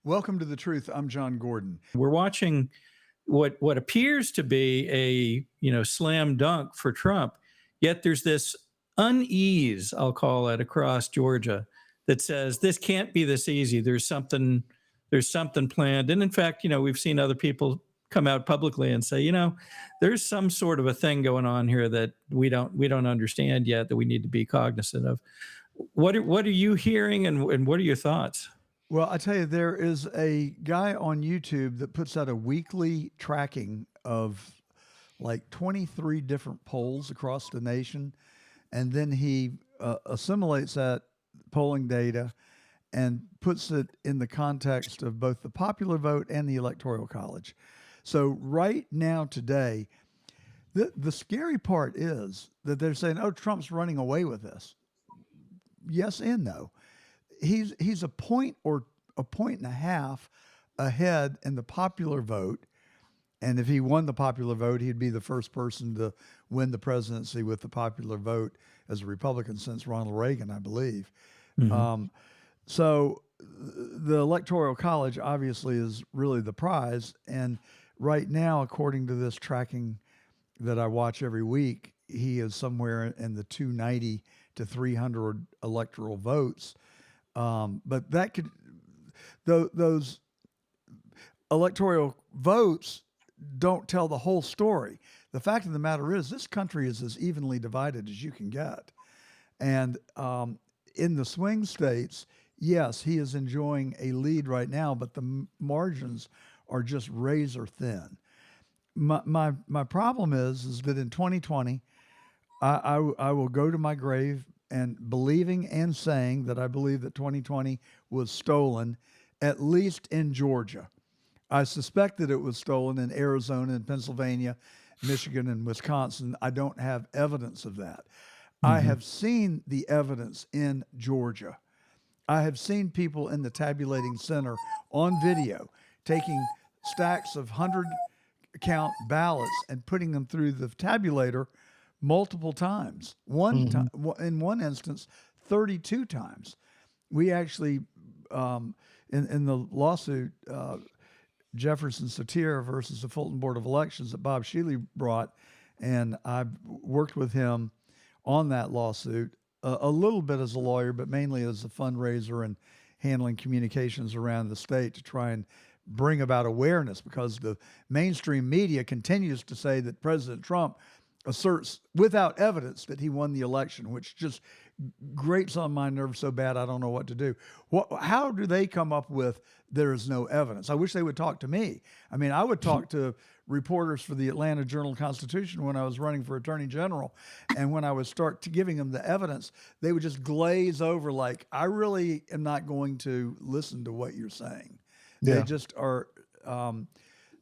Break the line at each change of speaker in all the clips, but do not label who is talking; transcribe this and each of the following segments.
Welcome to The Truth. I'm John Gordon.
We're watching what appears to be a slam dunk for Trump, yet there's this unease, I'll call it, across Georgia that says this can't be this easy. There's something planned. And in fact, we've seen other people come out publicly and say, there's some sort of a thing going on here that we don't understand yet, that we need to be cognizant of. What are you hearing, and what are your thoughts?
Well, I tell you, there is a guy on YouTube that puts out a weekly tracking of like 23 different polls across the nation. And then he assimilates that polling data and puts it in the context of both the popular vote and the Electoral College. So right now, today, the scary part is that they're saying, oh, Trump's running away with this. Yes and no. He's a point or a point and a half ahead in the popular vote. And if he won the popular vote, he'd be the first person to win the presidency with the popular vote as a Republican since Ronald Reagan, I believe. Mm-hmm. So the Electoral College obviously is really the prize. And right now, according to this tracking that I watch every week, he is somewhere in the 290 to 300 electoral votes. But that could, those electoral votes don't tell the whole story. The fact of the matter is, this country is as evenly divided as you can get. And in the swing states, yes, he is enjoying a lead right now, but the margins are just razor thin. My problem is that in 2020, I will go to my grave and believing and saying that I believe that 2020 was stolen, at least in Georgia. I suspect that it was stolen in Arizona and Pennsylvania, Michigan and Wisconsin. I don't have evidence of that. Mm-hmm. I have seen the evidence in Georgia. I have seen people in the tabulating center on video taking stacks of 100-count ballots and putting them through the tabulator multiple times. In one instance, 32 times. We actually, in the lawsuit, Jefferson Satir versus the Fulton Board of Elections that Bob Shealy brought, and I've worked with him on that lawsuit a little bit as a lawyer, but mainly as a fundraiser and handling communications around the state to try and bring about awareness, because the mainstream media continues to say that President Trump asserts without evidence that he won the election, which just grates on my nerves so bad I don't know what to do. How do they come up with there is no evidence? I wish they would talk to me. I mean, I would talk to reporters for the Atlanta Journal-Constitution when I was running for Attorney General, and when I would start giving them the evidence, they would just glaze over like, I really am not going to listen to what you're saying. Yeah. They just are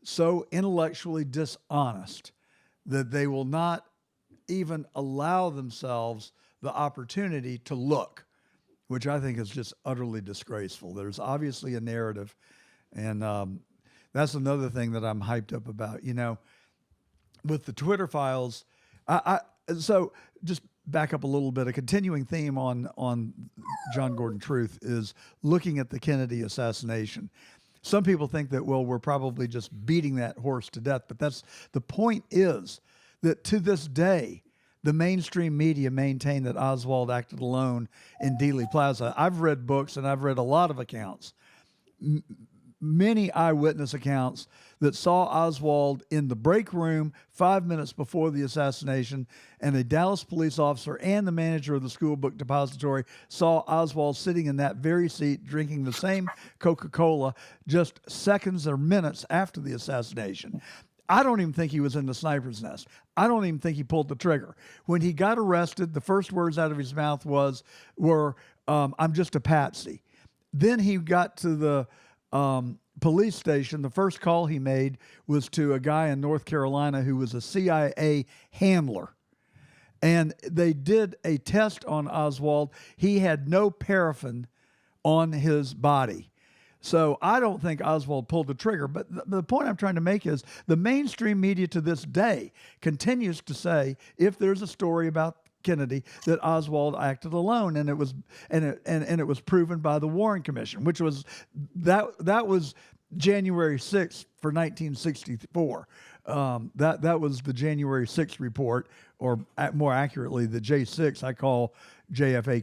so intellectually dishonest that they will not even allow themselves the opportunity to look, which I think is just utterly disgraceful. There's obviously a narrative, and that's another thing that I'm hyped up about. With the Twitter files, so just back up a little bit. A continuing theme on John Gordon Truth is looking at the Kennedy assassination. Some people think that, well, we're probably just beating that horse to death, but the point is that to this day, the mainstream media maintain that Oswald acted alone in Dealey Plaza. I've read books and I've read a lot of accounts, many eyewitness accounts that saw Oswald in the break room 5 minutes before the assassination, and a Dallas police officer and the manager of the school book depository saw Oswald sitting in that very seat drinking the same Coca-Cola just seconds or minutes after the assassination. I don't even think he was in the sniper's nest. I don't even think he pulled the trigger. When he got arrested, the first words out of his mouth were, I'm just a patsy. Then he got to the police station. The first call he made was to a guy in North Carolina who was a CIA handler. And they did a test on Oswald. He had no paraffin on his body. So I don't think Oswald pulled the trigger. But the point I'm trying to make is the mainstream media to this day continues to say, if there's a story about Kennedy that Oswald acted alone, and it was it was proven by the Warren Commission, which was that was January 6th for 1964. That was the January 6th report, or more accurately, the J6. I call JFK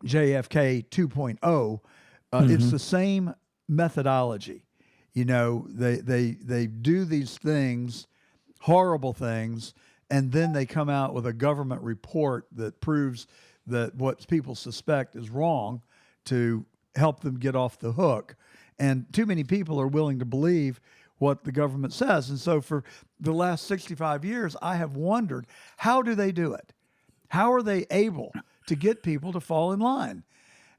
2.0. It's the same methodology. You know, they do these things, horrible things, and then they come out with a government report that proves that what people suspect is wrong to help them get off the hook. And too many people are willing to believe what the government says. And so for the last 65 years, I have wondered, how do they do it? How are they able to get people to fall in line?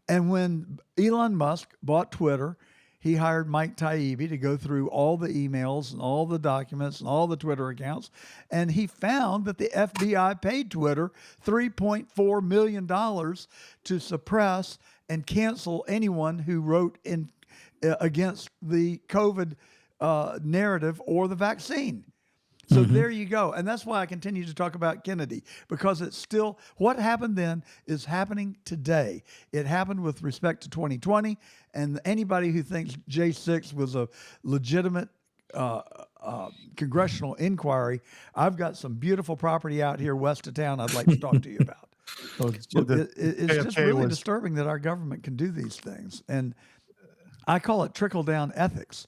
And when Elon Musk bought Twitter, he hired Mike Taibbi to go through all the emails and all the documents and all the Twitter accounts. And he found that the FBI paid Twitter $3.4 million to suppress and cancel anyone who wrote in against the COVID narrative or the vaccine. So there you go. And that's why I continue to talk about Kennedy, because it's still, what happened then is happening today. It happened with respect to 2020. And anybody who thinks J6 was a legitimate congressional inquiry, I've got some beautiful property out here west of town I'd like to talk to you about. It's just really disturbing that our government can do these things. And I call it trickle-down ethics.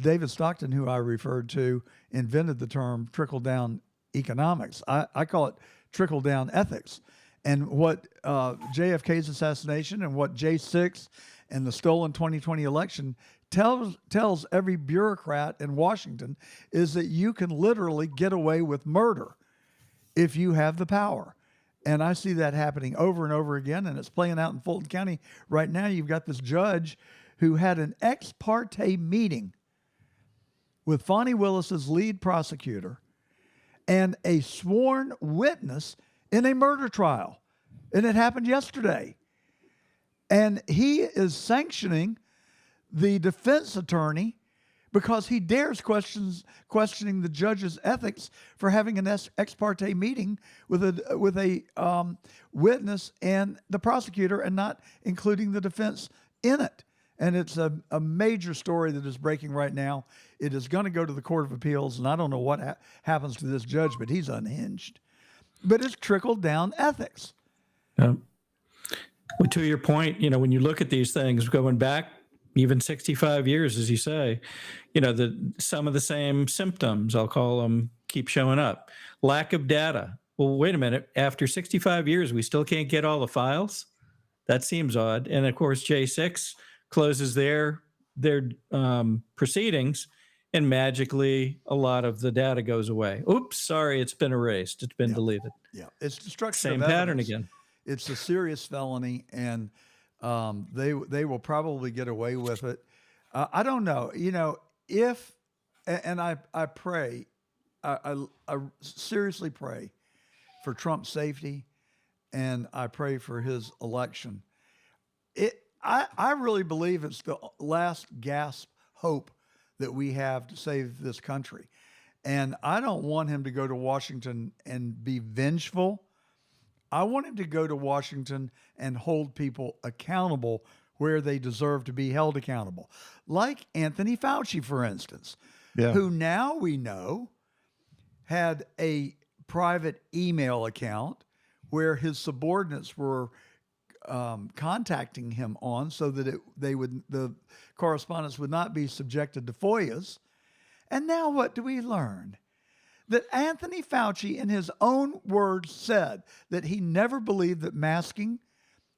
David Stockton, who I referred to, invented the term trickle-down economics. I call it trickle-down ethics. And what JFK's assassination and what J6 and the stolen 2020 election tells every bureaucrat in Washington is that you can literally get away with murder if you have the power. And I see that happening over and over again, and it's playing out in Fulton County right now. You've got this judge who had an ex parte meeting with Fonnie Willis's lead prosecutor and a sworn witness in a murder trial. And it happened yesterday. And he is sanctioning the defense attorney because he dares questioning the judge's ethics for having an ex parte meeting with a witness and the prosecutor and not including the defense in it. And it's a major story that is breaking right now. It is going to go to the Court of Appeals, and I don't know what happens to this judge, but he's unhinged. But it's trickled down ethics.
Yeah. Well, to your point, you know, when you look at these things going back even 65 years, as you say, you know, some of the same symptoms, I'll call them, keep showing up. Lack of data. Well, wait a minute. After 65 years, we still can't get all the files? That seems odd. And of course, J6 closes their proceedings, and magically a lot of the data goes away. Oops, sorry, it's been erased. It's been deleted.
Yeah, it's destruction
Same
of
pattern
evidence.
again.
It's a serious felony, and they will probably get away with it. I don't know. You know, if, and I pray, I seriously pray for Trump's safety, and I pray for his election. I really believe it's the last gasp hope that we have to save this country. And I don't want him to go to Washington and be vengeful. I want him to go to Washington and hold people accountable where they deserve to be held accountable. Like Anthony Fauci, for instance, who now we know had a private email account where his subordinates were contacting him on, so that the correspondence would not be subjected to FOIAs. And now what do we learn? That Anthony Fauci, in his own words, said that he never believed that masking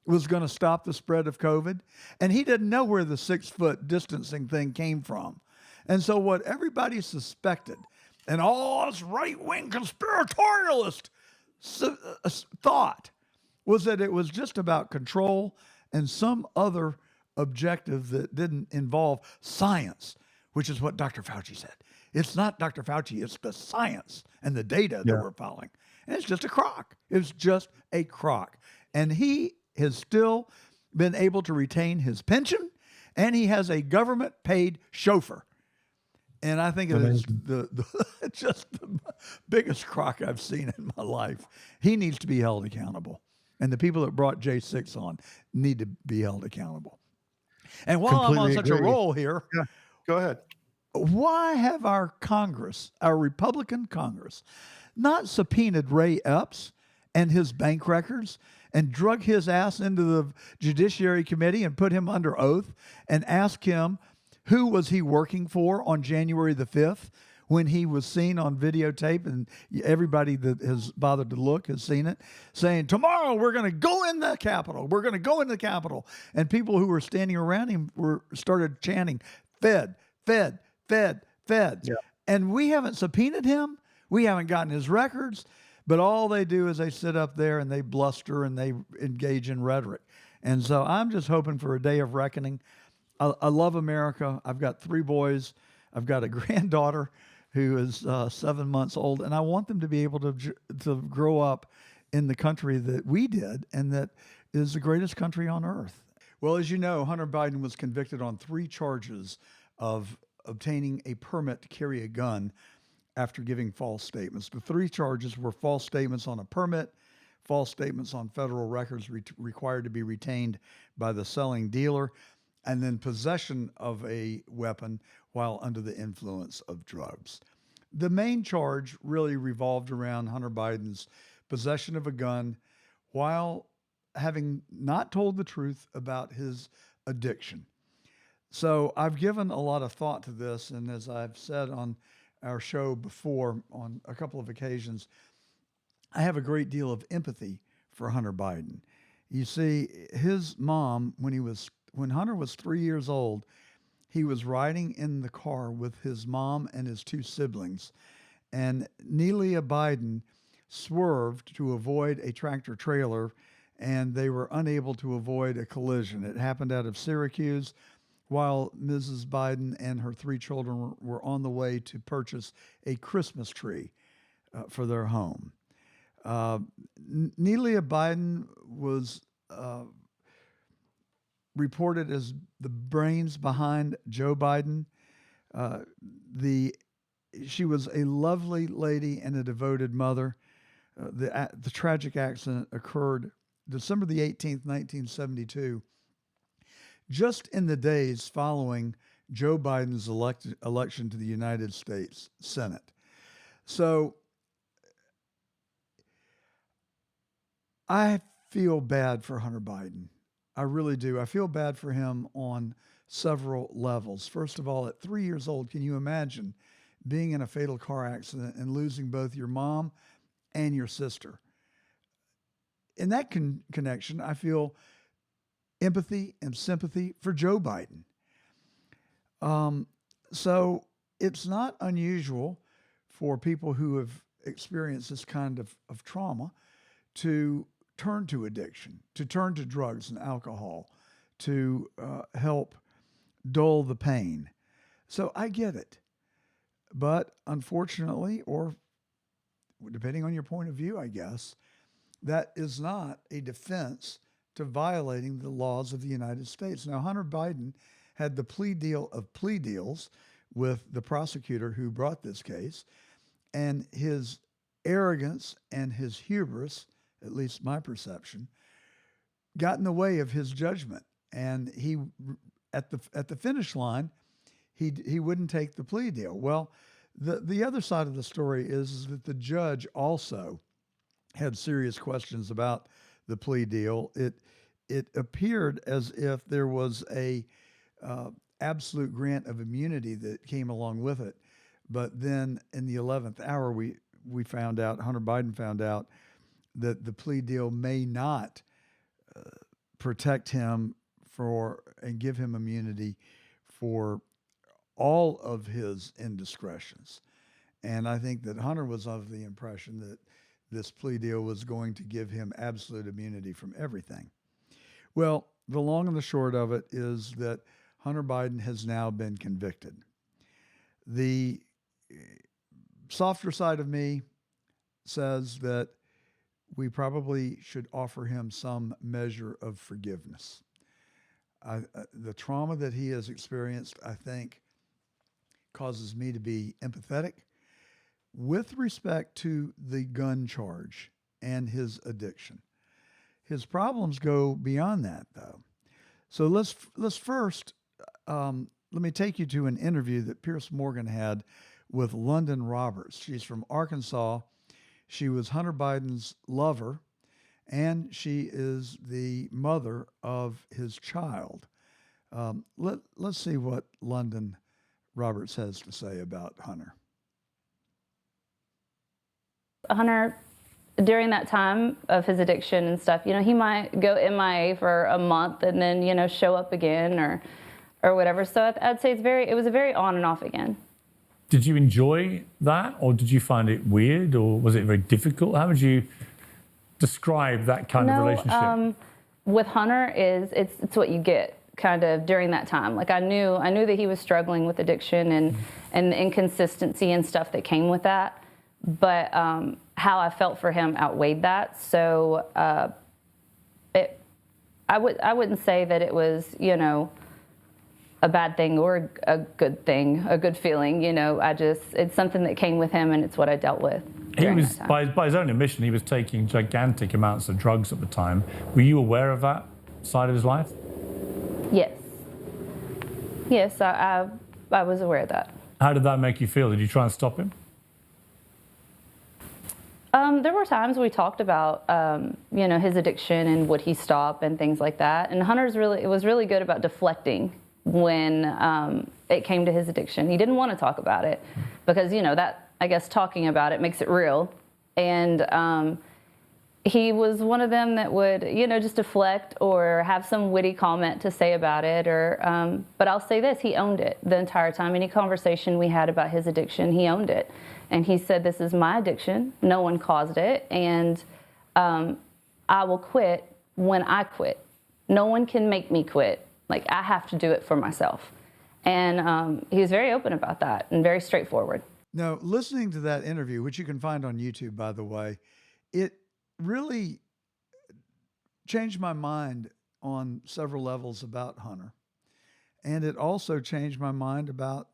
was going to stop the spread of COVID, and he didn't know where the 6-foot distancing thing came from. And so what everybody suspected, and all us right-wing conspiratorialists thought, was that it was just about control and some other objective that didn't involve science, which is what Dr. Fauci said. It's not Dr. Fauci, it's the science and the data that we're following. And it's just a crock. It's just a crock. And he has still been able to retain his pension, and he has a government-paid chauffeur. And I think it is
Amazing.
the just the biggest crock I've seen in my life. He needs to be held accountable. And the people that brought J6 on need to be held accountable. And while I'm on
Completely
such a
agree.
roll here,
Yeah, go ahead.
why have our Congress, our Republican Congress, not subpoenaed Ray Epps and his bank records and drug his ass into the Judiciary Committee and put him under oath and ask him who was he working for on January the 5th when he was seen on videotape, and everybody that has bothered to look has seen it, saying, tomorrow we're going to go in the Capitol. We're going to go in the Capitol. And people who were standing around him started chanting, Fed, Fed, Fed, Fed.
Yeah.
And we haven't subpoenaed him. We haven't gotten his records. But all they do is they sit up there and they bluster and they engage in rhetoric. And so I'm just hoping for a day of reckoning. I love America. I've got 3 boys. I've got a granddaughter who is 7 months old, and I want them to be able to grow up in the country that we did and that is the greatest country on earth. Well, as you know, Hunter Biden was convicted on 3 charges of obtaining a permit to carry a gun after giving false statements. The 3 charges were false statements on a permit, false statements on federal records required to be retained by the selling dealer, and then possession of a weapon while under the influence of drugs. The main charge really revolved around Hunter Biden's possession of a gun while having not told the truth about his addiction. So I've given a lot of thought to this, and as I've said on our show before on a couple of occasions, I have a great deal of empathy for Hunter Biden. You see, his mom, when Hunter was 3 years old, he was riding in the car with his mom and his 2 siblings, and Nelia Biden swerved to avoid a tractor trailer, and they were unable to avoid a collision. It happened out of Syracuse while Mrs. Biden and her 3 children were on the way to purchase a Christmas tree for their home. Nelia Biden was reported as the brains behind Joe Biden. Uh, she was a lovely lady and a devoted mother. The tragic accident occurred December the 18th, 1972, just in the days following Joe Biden's election to the United States Senate. So I feel bad for Hunter Biden. I really do. I feel bad for him on several levels. First of all, at 3 years old, can you imagine being in a fatal car accident and losing both your mom and your sister? In that connection, I feel empathy and sympathy for Joe Biden. So it's not unusual for people who have experienced this kind of trauma to turn to addiction, to turn to drugs and alcohol, to help dull the pain. So I get it. But unfortunately, or depending on your point of view, I guess, that is not a defense to violating the laws of the United States. Now, Hunter Biden had the plea deal of plea deals with the prosecutor who brought this case, and his arrogance and his hubris, at least my perception, got in the way of his judgment. And he, at the finish line, he wouldn't take the plea deal. Well, the other side of the story is that the judge also had serious questions about the plea deal. It appeared as if there was a absolute grant of immunity that came along with it, but then in the 11th hour, we found out, Hunter Biden found out, that the plea deal may not protect him for and give him immunity for all of his indiscretions. And I think that Hunter was of the impression that this plea deal was going to give him absolute immunity from everything. Well, the long and the short of it is that Hunter Biden has now been convicted. The softer side of me says that we probably should offer him some measure of forgiveness. The trauma that he has experienced, I think, causes me to be empathetic with respect to the gun charge and his addiction. His problems go beyond that, though. So let's first let me take you to an interview that Pierce Morgan had with London Roberts. She's from Arkansas. She was Hunter Biden's lover, and she is the mother of his child. Let's see what London Roberts has to say about Hunter.
Hunter, during that time of his addiction and stuff, he might go MIA for a month and then, show up again or whatever. So I'd say it was a very on and off again.
Did you enjoy that, or did you find it weird, or was it very difficult? How would you describe that kind of relationship?
With Hunter, it's what you get kind of during that time. Like I knew that he was struggling with addiction and the inconsistency and stuff that came with that. But how I felt for him outweighed that. So I wouldn't say that it was, a bad thing or a good thing, a good feeling. It's something that came with him, and it's what I dealt with.
He was, by his own admission, he was taking gigantic amounts of drugs at the time. Were you aware of that side of his life?
Yes. Yes, I was aware of that.
How did that make you feel? Did you try and stop him?
There were times we talked about, his addiction and would he stop and things like that. And it was really good about deflecting when it came to his addiction. He didn't want to talk about it because, that, I guess, talking about it makes it real. And he was one of them that would, just deflect or have some witty comment to say about it. But I'll say this, he owned it the entire time. Any conversation we had about his addiction, he owned it. And he said, this is my addiction. No one caused it. And I will quit when I quit. No one can make me quit. Like, I have to do it for myself. And he was very open about that and very straightforward.
Now, listening to that interview, which you can find on YouTube, by the way, it really changed my mind on several levels about Hunter. And it also changed my mind about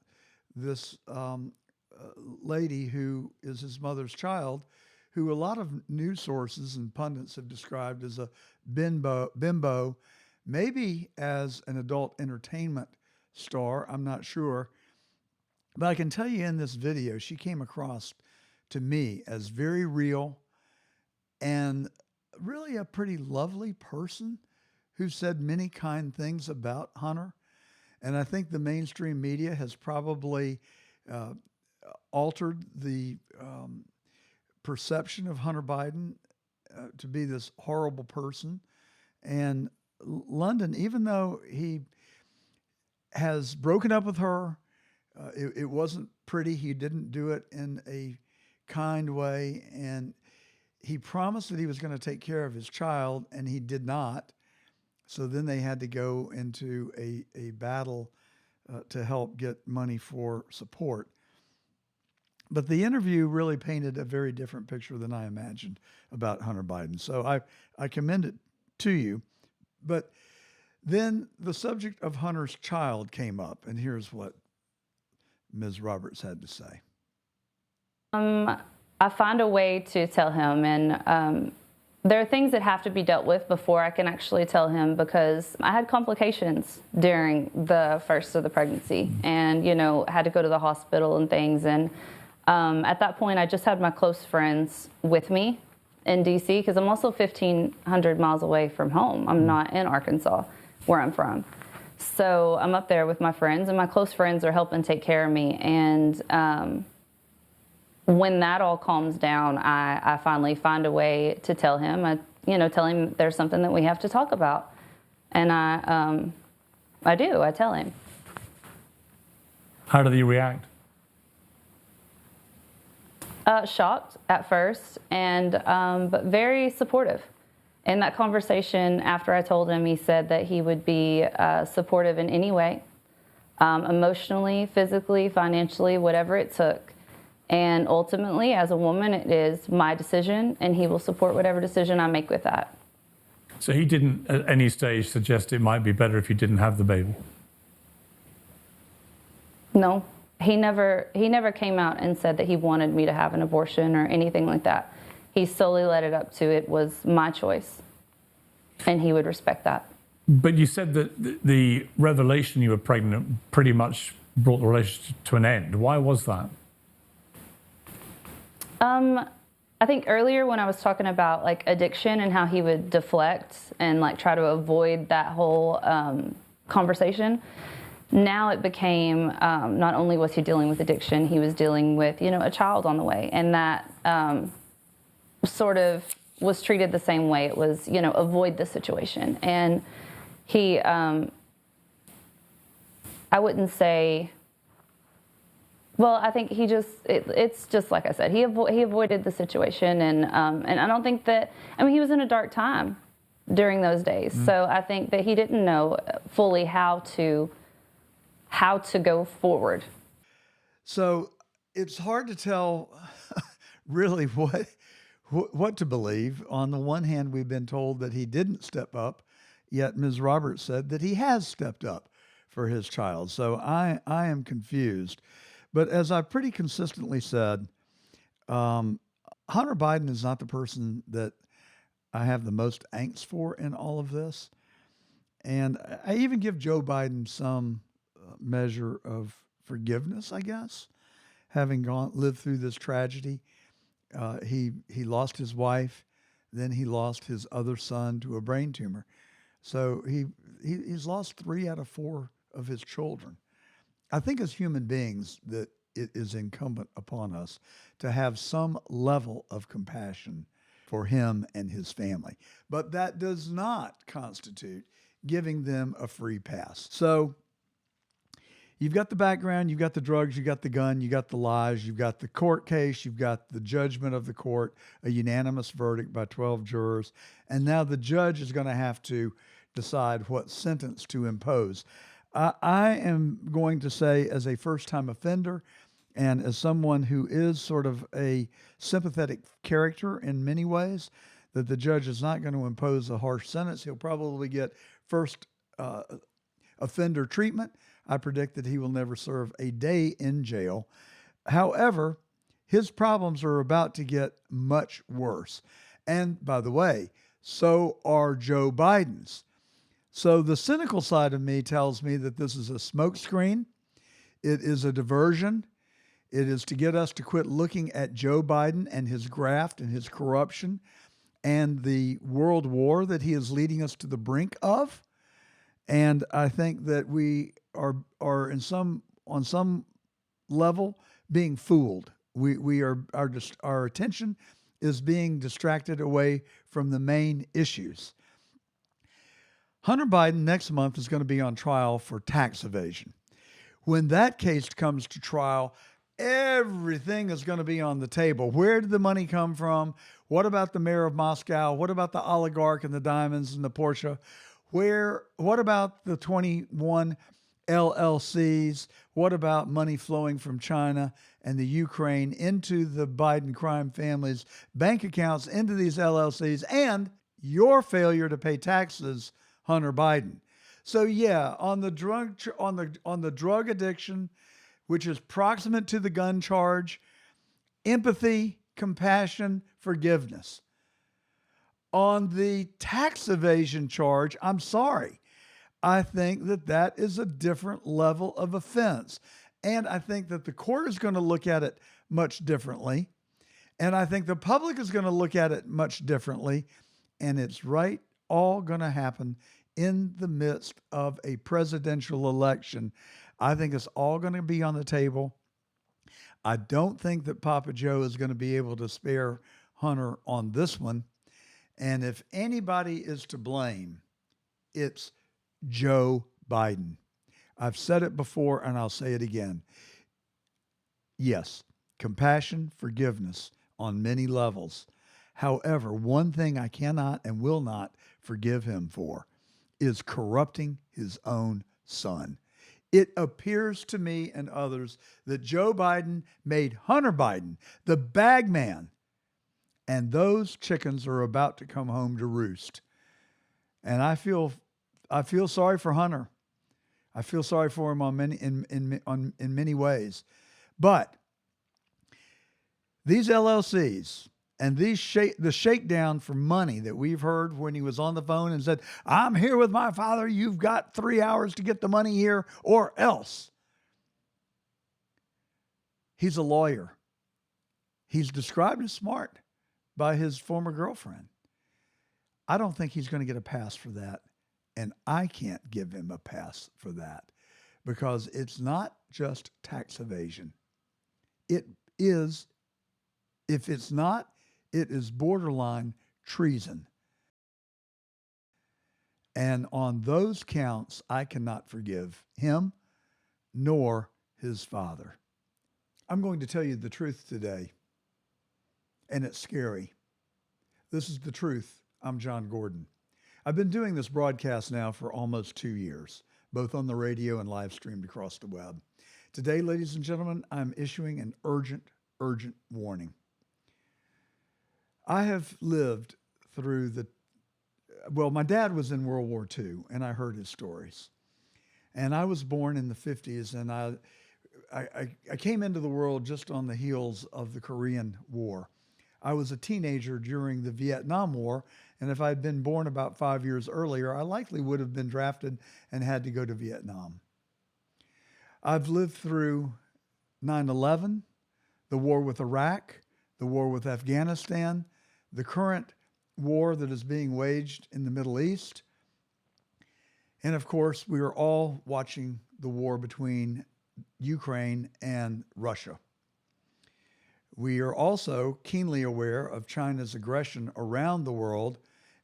this lady who is his mother's child, who a lot of news sources and pundits have described as a bimbo, maybe as an adult entertainment star. I'm not sure. But I can tell you in this video, she came across to me as very real and really a pretty lovely person who said many kind things about Hunter. And I think the mainstream media has probably altered the perception of Hunter Biden to be this horrible person. And London, even though he has broken up with her, it wasn't pretty. He didn't do it in a kind way. And he promised that he was going to take care of his child, and he did not. So then they had to go into a battle to help get money for support. But the interview really painted a very different picture than I imagined about Hunter Biden. So I commend it to you. But then the subject of Hunter's child came up, and here's what Ms. Roberts had to say.
I find a way to tell him, and there are things that have to be dealt with before I can actually tell him, because I had complications during the first of the pregnancy and, had to go to the hospital and things. And at that point, I just had my close friends with me in D.C. because I'm also 1,500 miles away from home. I'm not in Arkansas, where I'm from. So I'm up there with my friends, and my close friends are helping take care of me. And when that all calms down, I finally find a way to tell him. Tell him there's something that we have to talk about, and I do. I tell him.
How did he react?
Shocked at first, and but very supportive. In that conversation, after I told him, he said that he would be supportive in any way, emotionally, physically, financially, whatever it took. And ultimately, as a woman, it is my decision, and he will support whatever decision I make with that.
So he didn't at any stage suggest it might be better if you didn't have the baby?
No, he never came out and said that he wanted me to have an abortion or anything like that. He solely led it up to it was my choice, and he would respect that.
But you said that the revelation you were pregnant pretty much brought the relationship to an end. Why was that?
I think earlier when I was talking about like addiction and how he would deflect and like try to avoid that whole conversation, now it became not only was he dealing with addiction, he was dealing with, a child on the way. And that sort of was treated the same way. It was, avoid the situation. And he, I wouldn't say, well, I think he just, it's just like I said, he avoided the situation. And I don't think that, he was in a dark time during those days. So I think that he didn't know fully how to go forward.
So it's hard to tell really what to believe. On the one hand, we've been told that he didn't step up, yet Ms. Roberts said that he has stepped up for his child. So I am confused. But as I pretty consistently said, Hunter Biden is not the person that I have the most angst for in all of this. And I even give Joe Biden some measure of forgiveness, I guess, having lived through this tragedy. He lost his wife, then he lost his other son to a brain tumor. So he's lost 3 out of 4 of his children. I think as human beings that it is incumbent upon us to have some level of compassion for him and his family. But that does not constitute giving them a free pass. So you've got the background, you've got the drugs, you've got the gun, you got the lies, you've got the court case, you've got the judgment of the court, a unanimous verdict by 12 jurors, and now the judge is going to have to decide what sentence to impose. I am going to say, as a first-time offender and as someone who is sort of a sympathetic character in many ways, that the judge is not going to impose a harsh sentence. He'll probably get first offender treatment. I predict that he will never serve a day in jail. However, his problems are about to get much worse. And by the way, so are Joe Biden's. So the cynical side of me tells me that this is a smokescreen. It is a diversion. It is to get us to quit looking at Joe Biden and his graft and his corruption and the world war that he is leading us to the brink of. And I think that we are on some level being fooled. Our attention is being distracted away from the main issues. Hunter Biden next month is going to be on trial for tax evasion. When that case comes to trial, everything is going to be on the table. Where did the money come from? What about the mayor of Moscow? What about the oligarch and the diamonds and the Porsche? What about the 21 LLCs? What about money flowing from China and the Ukraine into the Biden crime family's bank accounts, into these LLCs, and your failure to pay taxes, Hunter Biden? So yeah, on the drug addiction, which is proximate to the gun charge, empathy, compassion, forgiveness. On the tax evasion charge, I'm sorry. I think that is a different level of offense. And I think that the court is going to look at it much differently. And I think the public is going to look at it much differently. And it's all going to happen in the midst of a presidential election. I think it's all going to be on the table. I don't think that Papa Joe is going to be able to spare Hunter on this one. And if anybody is to blame, it's Joe Biden. I've said it before and I'll say it again. Yes, compassion, forgiveness on many levels. However, one thing I cannot and will not forgive him for is corrupting his own son. It appears to me and others that Joe Biden made Hunter Biden the bag man, and those chickens are about to come home to roost. And I feel sorry for Hunter. I feel sorry for him on many ways. But these LLCs and the shakedown for money that we've heard when he was on the phone and said, "I'm here with my father. You've got 3 hours to get the money here or else." He's a lawyer. He's described as smart by his former girlfriend. I don't think he's going to get a pass for that. And I can't give him a pass for that because it's not just tax evasion. It is, if it's not, it is borderline treason. And on those counts, I cannot forgive him nor his father. I'm going to tell you the truth today, and it's scary. This is the truth. I'm John Gordon. I've been doing this broadcast now for almost 2 years, both on the radio and live streamed across the web. Today, ladies and gentlemen, I'm issuing an urgent warning. I have lived through my dad was in World War II, and I heard his stories. And I was born in the 50s, and I came into the world just on the heels of the Korean War. I was a teenager during the Vietnam War, and if I had been born about 5 years earlier, I likely would have been drafted and had to go to Vietnam. I've lived through 9/11, the war with Iraq, the war with Afghanistan, the current war that is being waged in the Middle East. And of course, we are all watching the war between Ukraine and Russia. We are also keenly aware of China's aggression around the world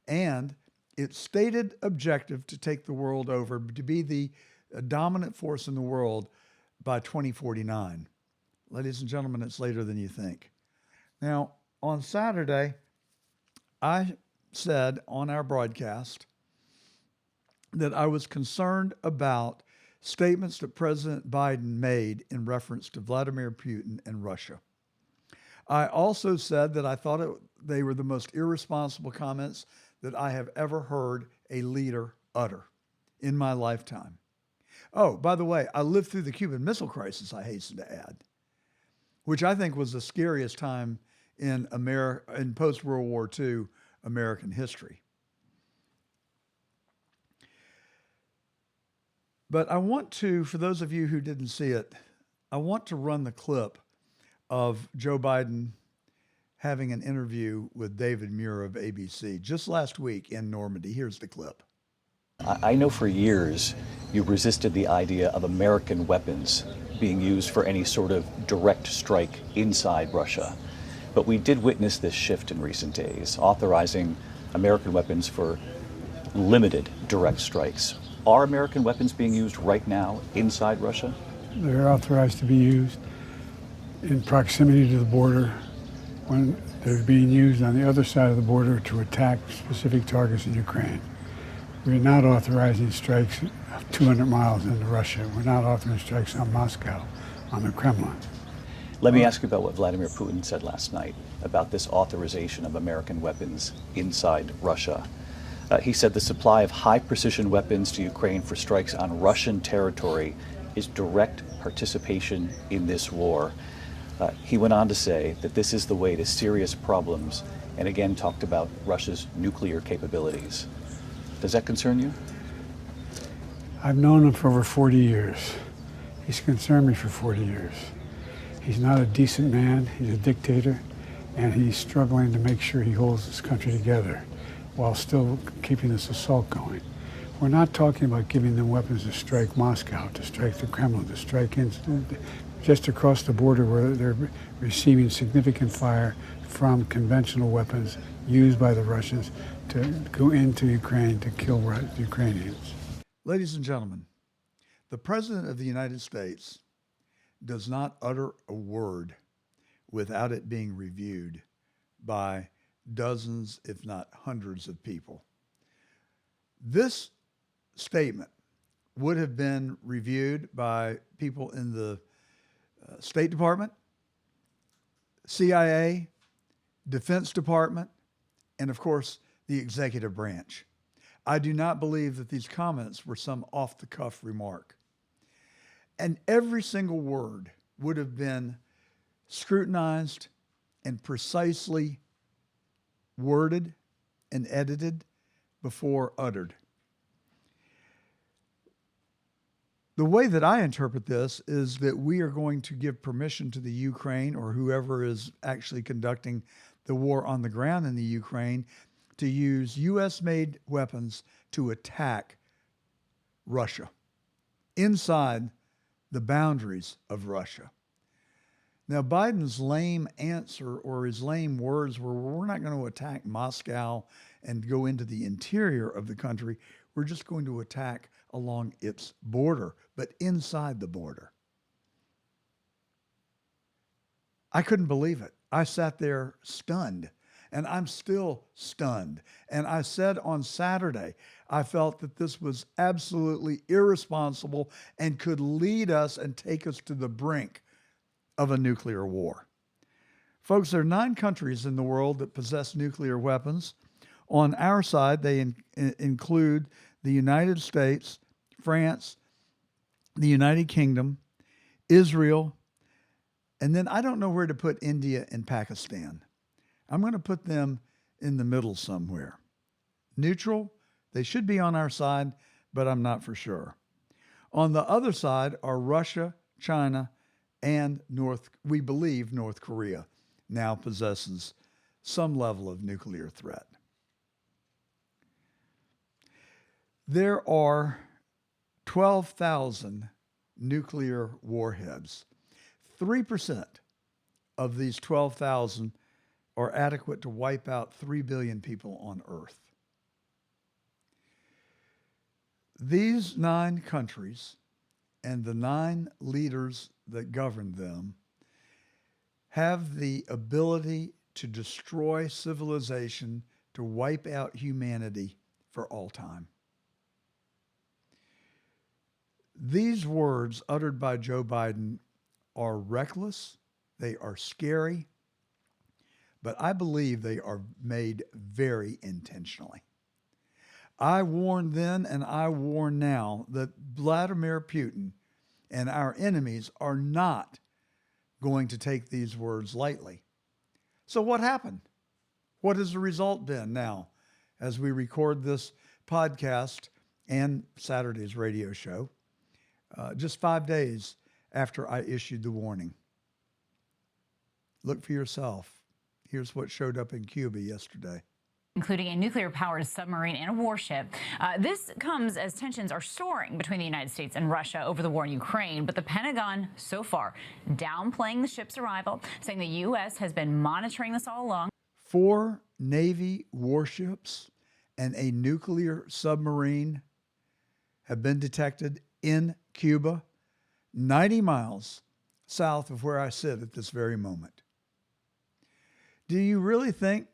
and its stated objective to take the world over, to be the dominant force in the world by 2049. Ladies and gentlemen, it's later than you think. Now, on Saturday, I said on our broadcast that I was concerned about statements that President Biden made in reference to Vladimir Putin and Russia. I also said that I thought they were the most irresponsible comments that I have ever heard a leader utter in my lifetime. Oh, by the way, I lived through the Cuban Missile Crisis, I hasten to add, which I think was the scariest time in post-World War II American history. But I want to, for those of you who didn't see it, I want to run the clip of Joe Biden having an interview with David Muir of ABC just last week in Normandy. Here's the clip.
I know for years you resisted the idea of American weapons being used for any sort of direct strike inside Russia. But we did witness this shift in recent days, authorizing American weapons for limited direct strikes. Are American weapons being used right now inside Russia?
They're authorized to be used in proximity to the border when they're being used on the other side of the border to attack specific targets in Ukraine. We're not authorizing strikes 200 miles into Russia. We're not authorizing strikes on Moscow, on the Kremlin.
Let me ask you about what Vladimir Putin said last night about this authorization of American weapons inside Russia. He said the supply of high-precision weapons to Ukraine for strikes on Russian territory is direct participation in this war. He went on to say that this is the way to serious problems, and again talked about Russia's nuclear capabilities. Does that concern you?
I've known him for over 40 years. He's concerned me for 40 years. He's not a decent man, he's a dictator, and he's struggling to make sure he holds this country together while still keeping this assault going. We're not talking about giving them weapons to strike Moscow, to strike the Kremlin, to strike just across the border where they're receiving significant fire from conventional weapons used by the Russians to go into Ukraine to kill the Ukrainians.
Ladies and gentlemen, the President of the United States does not utter a word without it being reviewed by dozens, if not hundreds of people. This statement would have been reviewed by people in the State Department, CIA, Defense Department, and of course, the executive branch. I do not believe that these comments were some off-the-cuff remark. And every single word would have been scrutinized and precisely worded and edited before uttered. The way that I interpret this is that we are going to give permission to the Ukraine, or whoever is actually conducting the war on the ground in the Ukraine, to use U.S.-made weapons to attack Russia inside the boundaries of Russia. Now, Biden's lame answer, or his lame words, were, we're not going to attack Moscow and go into the interior of the country. We're just going to attack along its border, but inside the border. I couldn't believe it. I sat there stunned, and I'm still stunned. And I said on Saturday, I felt that this was absolutely irresponsible and could lead us and take us to the brink of a nuclear war. Folks, there are 9 countries in the world that possess nuclear weapons. On our side, they include the United States, France, the United Kingdom, Israel, and then I don't know where to put India and Pakistan. I'm going to put them in the middle somewhere. Neutral, they should be on our side, but I'm not for sure. On the other side are Russia, China, and we believe North Korea now possesses some level of nuclear threat. There are 12,000 nuclear warheads. 3% of these 12,000 are adequate to wipe out 3 billion people on Earth. These 9 countries and the 9 leaders that govern them have the ability to destroy civilization, to wipe out humanity for all time. These words uttered by Joe Biden are reckless, they are scary, but I believe they are made very intentionally. I warned then and I warn now that Vladimir Putin and our enemies are not going to take these words lightly. So what happened? What has the result been now as we record this podcast and Saturday's radio show? Just 5 days after I issued the warning. Look for yourself. Here's what showed up in Cuba yesterday.
Including a nuclear-powered submarine and a warship. This comes as tensions are soaring between the United States and Russia over the war in Ukraine, but the Pentagon, so far, downplaying the ship's arrival, saying the U.S. has been monitoring this all along.
4 Navy warships and a nuclear submarine have been detected in Cuba, 90 miles south of where I sit at this very moment. Do you really think,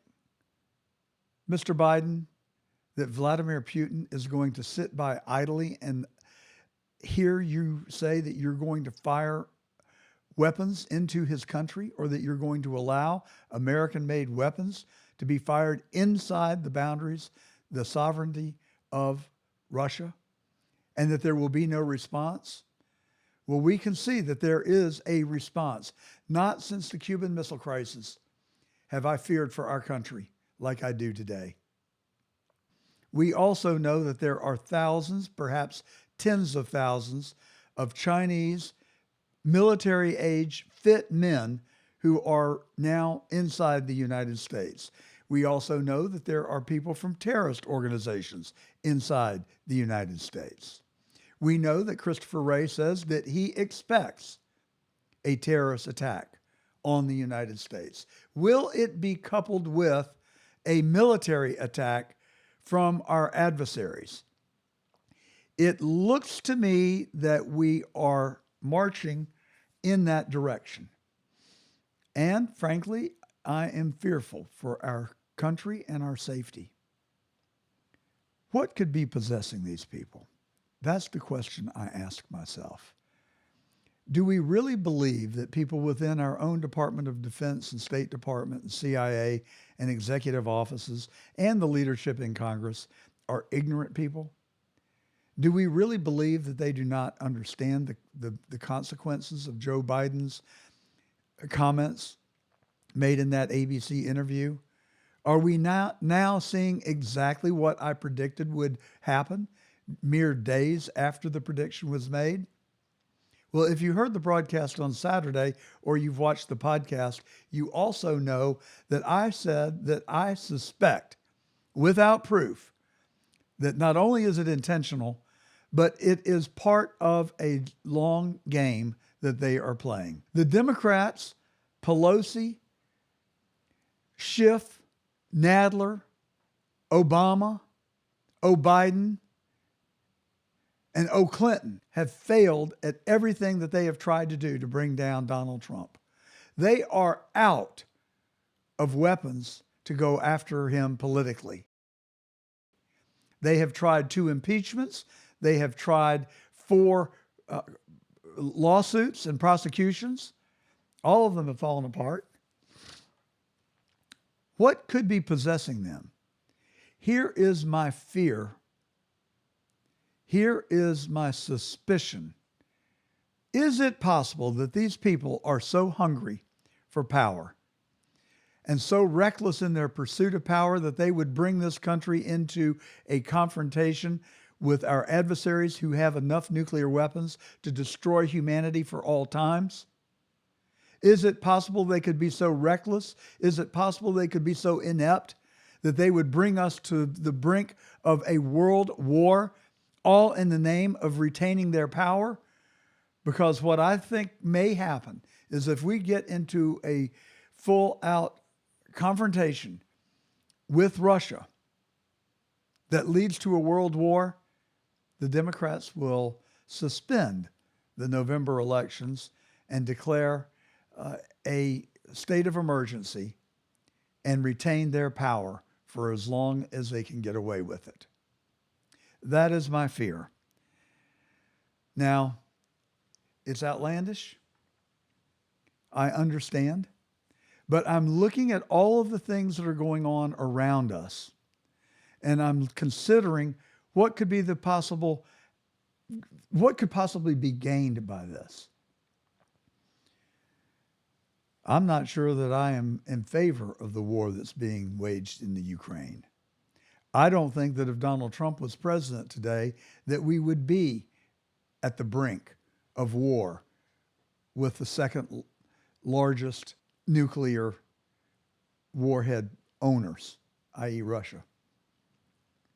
Mr. Biden, that Vladimir Putin is going to sit by idly and hear you say that you're going to fire weapons into his country, or that you're going to allow American-made weapons to be fired inside the boundaries, the sovereignty of Russia, and that there will be no response? Well, we can see that there is a response. Not since the Cuban Missile Crisis have I feared for our country like I do today. We also know that there are thousands, perhaps tens of thousands, of Chinese military-age fit men who are now inside the United States. We also know that there are people from terrorist organizations inside the United States. We know that Christopher Wray says that he expects a terrorist attack on the United States. Will it be coupled with a military attack from our adversaries? It looks to me that we are marching in that direction. And frankly, I am fearful for our country and our safety. What could be possessing these people? That's the question I ask myself. Do we really believe that people within our own Department of Defense and State Department and CIA and executive offices and the leadership in Congress are ignorant people? Do we really believe that they do not understand the consequences of Joe Biden's comments made in that ABC interview? Are we now seeing exactly what I predicted would happen mere days after the prediction was made? Well, if you heard the broadcast on Saturday or you've watched the podcast, you also know that I said that I suspect, without proof, that not only is it intentional, but it is part of a long game that they are playing. The Democrats, Pelosi, Schiff, Nadler, Obama, O'Biden, and O'Clinton have failed at everything that they have tried to do to bring down Donald Trump. They are out of weapons to go after him politically. They have tried 2 impeachments. They have tried 4 lawsuits and prosecutions. All of them have fallen apart. What could be possessing them? Here is my fear. Here is my suspicion. Is it possible that these people are so hungry for power and so reckless in their pursuit of power that they would bring this country into a confrontation with our adversaries who have enough nuclear weapons to destroy humanity for all times? Is it possible they could be so reckless? Is it possible they could be so inept that they would bring us to the brink of a world war, all in the name of retaining their power? Because what I think may happen is if we get into a full-out confrontation with Russia that leads to a world war, the Democrats will suspend the November elections and declare a state of emergency and retain their power for as long as they can get away with it. That is my fear. Now, it's outlandish. I understand. But I'm looking at all of the things that are going on around us, and I'm considering what could possibly be gained by this. I'm not sure that I am in favor of the war that's being waged in the Ukraine. I don't think that if Donald Trump was president today, that we would be at the brink of war with the second largest nuclear warhead owners, i.e. Russia.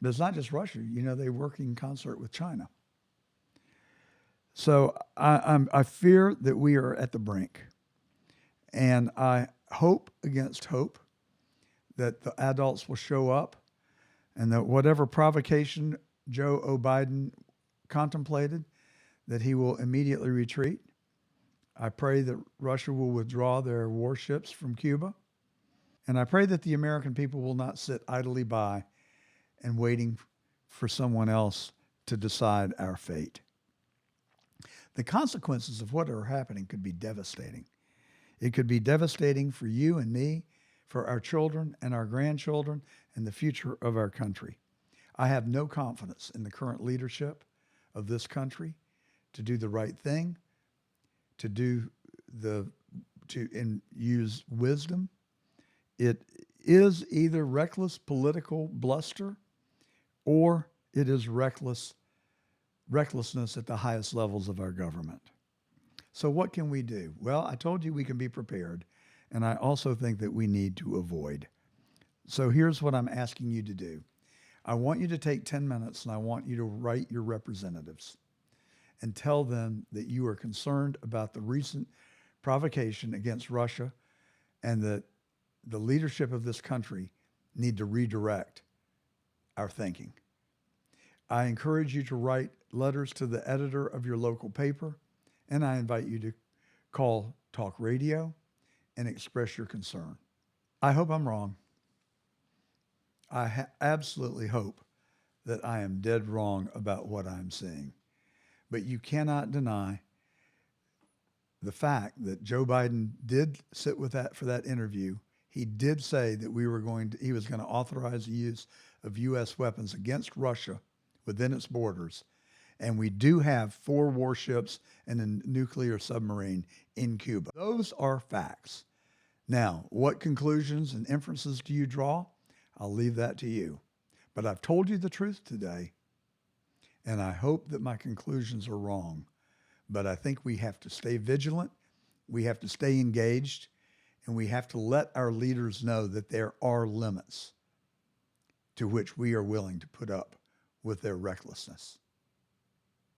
But it's not just Russia. They work in concert with China. So I fear that we are at the brink. And I hope against hope that the adults will show up and that whatever provocation Joe Biden contemplated, that he will immediately retreat. I pray that Russia will withdraw their warships from Cuba. And I pray that the American people will not sit idly by and waiting for someone else to decide our fate. The consequences of what are happening could be devastating. It could be devastating for you and me, for our children and our grandchildren, and the future of our country. I have no confidence in the current leadership of this country to do the right thing, to use wisdom. It is either reckless political bluster or it is recklessness at the highest levels of our government. So what can we do? Well, I told you we can be prepared, and I also think that we need to avoid. So here's what I'm asking you to do. I want you to take 10 minutes, and I want you to write your representatives and tell them that you are concerned about the recent provocation against Russia and that the leadership of this country need to redirect our thinking. I encourage you to write letters to the editor of your local paper, and I invite you to call Talk Radio and express your concern. I hope I'm wrong. I absolutely hope that I am dead wrong about what I'm seeing. But you cannot deny the fact that Joe Biden did sit with that for that interview. he did say that he was going to authorize the use of U.S. weapons against Russia within its borders. And we do have 4 warships and a nuclear submarine in Cuba. Those are facts. Now, what conclusions and inferences do you draw? I'll leave that to you. But I've told you the truth today, and I hope that my conclusions are wrong. But I think we have to stay vigilant, we have to stay engaged, and we have to let our leaders know that there are limits to which we are willing to put up with their recklessness.